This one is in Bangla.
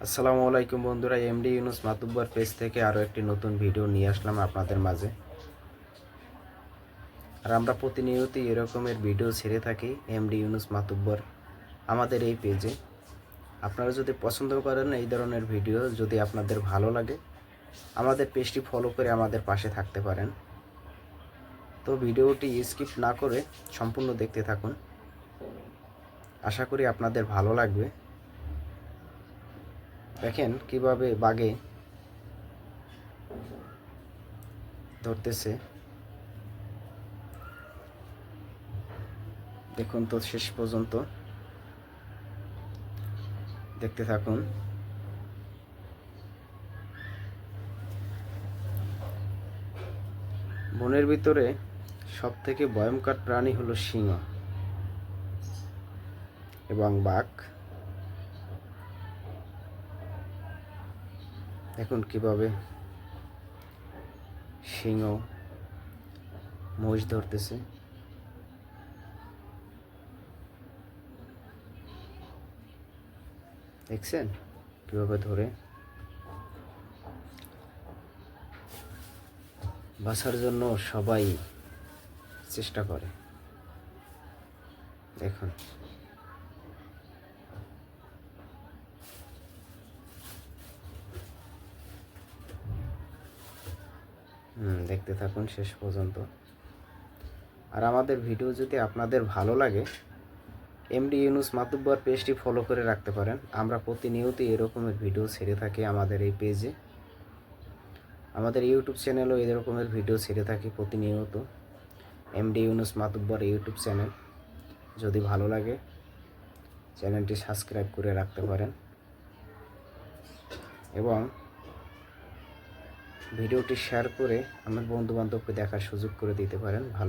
আসসালামু আলাইকুম বন্ধুরা, এমডি ইউনুস মাতুব্বর পেজ থেকে আরও একটি নতুন ভিডিও নিয়ে আসলাম আপনাদের মাঝে। আর আমরা প্রতিনিয়তই এরকমের ভিডিও ছেড়ে থাকি এমডি ইউনুস মাতুব্বর আমাদের এই পেজে। আপনারা যদি পছন্দ করেন এই ধরনের ভিডিও, যদি আপনাদের ভালো লাগে, আমাদের পেজটি ফলো করে আমাদের পাশে থাকতে পারেন। তো ভিডিওটি স্কিপ না করে সম্পূর্ণ দেখতে থাকুন, আশা করি আপনাদের ভালো লাগবে। দেখেন কিভাবে বাঘে ধরতেছে, দেখুন তো শেষ পর্যন্ত দেখতে থাকুন। বনের ভিতরে সবথেকে ভয়ঙ্কর প্রাণী হলো সিংহ এবং বাঘ। দেখুন কিভাবে সিংহ মহিষ ধরতেছে। দেখছেন কিভাবে ধরে, বাঁচার জন্য সবাই চেষ্টা করে। দেখুন দেখতে থাকুন শেষ পর্যন্ত। আর আমাদের ভিডিও যদি আপনাদের ভালো লাগে, এমডি ইউনুস মাতুব্বর পেজটি ফলো করে রাখতে পারেন। আমরা প্রতিনিয়তই এরকমের ভিডিও ছেড়ে থাকি আমাদের এই পেজে। আমাদের ইউটিউব চ্যানেলও এই রকমের ভিডিও ছেড়ে থাকি প্রতিনিয়ত। MD Yunus Matubbar YouTube channel, যদি ভালো লাগে চ্যানেলটি সাবস্ক্রাইব করে রাখতে পারেন এবং ভিডিওটি শেয়ার করে আমার বন্ধুবান্ধবকে দেখার সুযোগ করে দিতে পারেন। ভালো